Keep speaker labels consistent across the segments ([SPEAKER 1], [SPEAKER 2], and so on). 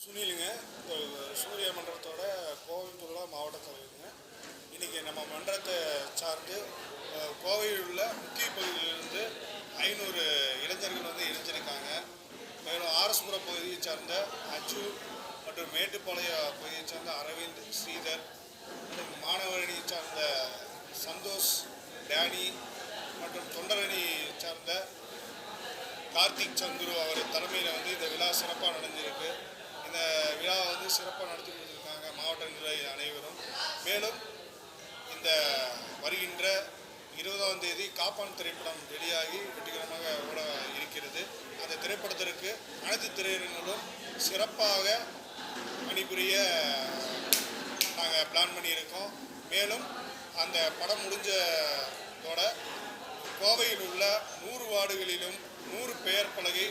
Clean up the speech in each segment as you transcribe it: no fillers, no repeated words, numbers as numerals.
[SPEAKER 1] சுனிலுங்க, சூரிய மன்றத்தோட கோவை மாவட்ட தலைவருங்க. இன்றைக்கி நம்ம மன்றத்தை சார்ந்து கோவையில் உள்ள முக்கிய பகுதியிலிருந்து 500 இளைஞர்கள் இணைஞ்சிருக்காங்க. மேலும் ஆர்எஸ்புரம் பகுதியை சார்ந்த அச்சு மற்றும் மேட்டுப்பாளைய பகுதியை சார்ந்த அரவிந்த், ஸ்ரீதர், மாணவரணியை சார்ந்த சந்தோஷ், டேனி மற்றும் தொண்டரணி சார்ந்த கார்த்திக் சந்துரு அவர் தலைமையில் இந்த விழா சிறப்பாக நடந்திருக்கு. இந்த விழா சிறப்பாக நடத்தி கொடுத்துருக்காங்க மாவட்ட நிர்வாகி அனைவரும். மேலும் இந்த வருகின்ற 20ஆம் தேதி காப்பான் திரைப்படம் வெளியாகி வெற்றிகரமாக ஓட இருக்கிறது. அந்த திரைப்படத்திற்கு அனைத்து திரையினர்களும் சிறப்பாக பணிபுரிய நாங்கள் பிளான் பண்ணியிருக்கோம். மேலும் அந்த படம் முடிஞ்சதோட கோவையில் உள்ள 100 வார்டுகளிலும் 100 பெயர் பலகை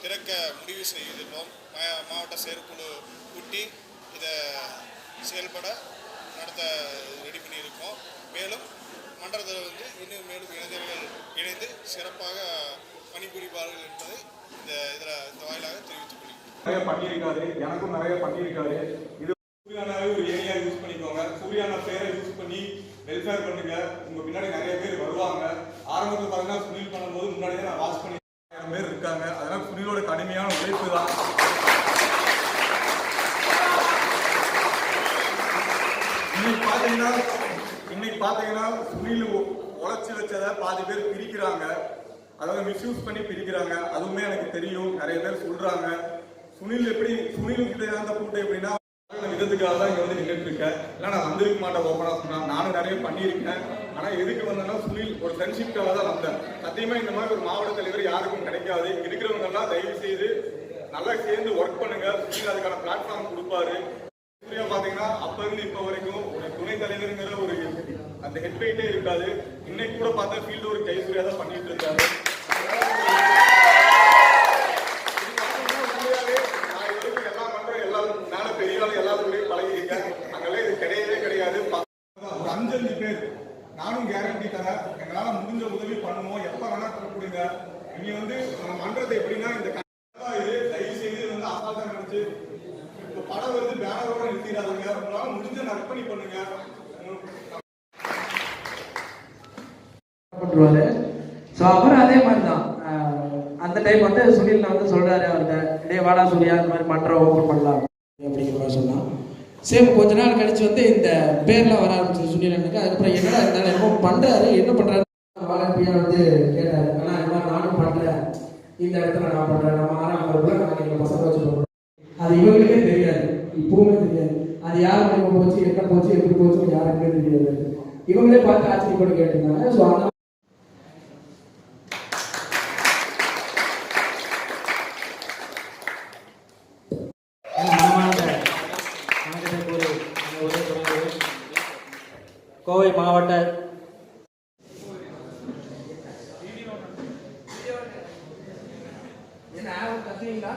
[SPEAKER 1] திறக்க முடிவு செய்துள்ளோம். மாவட்ட செயற்குழு கூட்டி இதை செயல்பட நடத்த ரெடி பண்ணியிருக்கோம். மேலும் மன்றத்தில் இன்னும் மேலும் இளைஞர்கள் இணைந்து சிறப்பாக பணிபுரிவார்கள் என்பதை இந்த வாயிலாக தெரிவித்துக் கொள்கிறேன்.
[SPEAKER 2] நிறைய பண்ணியிருக்காரு, எனக்கும் நிறைய பண்ணியிருக்காரு. இது சூர்யானாவே ஒரு ஏரியா யூஸ் பண்ணிக்கோங்க. சூர்யானா பேரை யூஸ் பண்ணி வெல்ஃபேர் பண்ணுங்க. உங்க பின்னாடி நிறைய பேர் வருவாங்க. ஆரம்பத்தில் பார்த்தீங்கன்னா சுனில் பண்ணும்போது முன்னாடியே நான் வாட்ச் பண்ணி பேர் இருக்காங்க. அதனால சுனிலோட கடுமையான உழைப்பு தான். இன்னைக்கு பாத்தீங்கன்னா சுனில் உழைச்சி வச்சதை பாதி பேர் பிரிக்கிறாங்க, அதாவது மிஸ்யூஸ் பண்ணி பிரிக்கிறாங்க. அதுவுமே எனக்கு தெரியும், நிறைய பேர் சொல்றாங்க. சுனில் கிட்ட இருந்த கூட்டம் எப்படின்னா விதத்துக்காக தான் இங்க நின்றுட்டு இருக்கேன். இல்லை நான் வந்திருக்க மாட்டேன், ஓப்பனா சொன்னா நானும் நிறைய பண்ணியிருக்கேன். ஆனா எதுக்கு வந்தேன்னா சுனில் ஒரு ஃப்ரெண்ட்ஷிப்காக தான் வந்தேன். சத்தியமா இந்த மாதிரி ஒரு மாவட்ட தலைவர் யாருக்கும் கிடைக்காது. இருக்கிறவங்க எல்லாம் தயவு செய்து நல்லா சேர்ந்து ஒர்க் பண்ணுங்க. சுனில் அதுக்கான பிளாட்ஃபார்ம் கொடுப்பாரு. சூர்யா பாத்தீங்கன்னா அப்ப இருந்து இப்ப வரைக்கும் ஒரு துணை தலைவருங்கிற ஒரு அந்த ஹெட் வெயிட்டே இருக்காது. இன்னைக்கு கூட பார்த்தா ஃபீல்டு ஒரு கைசூரியா தான் பண்ணிட்டு இருக்காரு. ஒரு 5 பேர் நானும் கேரண்டி தரேன். எங்களால முடிஞ்ச உதவி பண்ணுவோம். எப்ப வேணா கொடுங்க. நீங்க நம்ம மன்றத்தை எப்படின்னா இந்த இது தயவு செய்து அசால்ட்டா நினைச்சு இப்ப படம் பேனரோட நிறுத்திடாதுங்க. உங்களால முடிஞ்ச நற்பணி பண்ணுங்க.
[SPEAKER 3] அவர் அதே மாதிரி தான் அந்த டைம் சுனில் சொல்றாரு அவர்கிட்ட, டே வாடா சூர்யா இந்த மாதிரி மன்றம் ஓப்பன் பண்ணலாம் அப்படிங்கிற மாதிரி சொன்னான். சேம் கொஞ்ச நாள் கழிச்சு இந்த பேர்லாம் வர ஆரம்பிச்சு சுனில் எனக்கு. அதுக்கப்புறம் என்னடா இருந்தாலும் என்னமோ பண்றாரு, என்ன பண்றாரு வாலண்டியர் கேட்டாரு. ஆனா இந்த மாதிரி நானும் பண்றேன், இந்த இடத்துல நான் பண்றேன், நம்ம 6ஆம் வகுப்புல நாங்கள் எங்க பசங்க வச்சு பண்றோம். அது இவங்களுக்கே தெரியாது, இப்பவுமே தெரியாது. அது யார் மூலியமா போச்சு, என்ன போச்சு, எப்படி போச்சுன்னு யாருக்குமே தெரியாது. இவங்களே பார்த்து ஆச்சரியப்பட்டு கேட்டிருந்தாங்க. ஸோ அந்த கோவை மாவட்ட என்ன கத்துவீங்களா?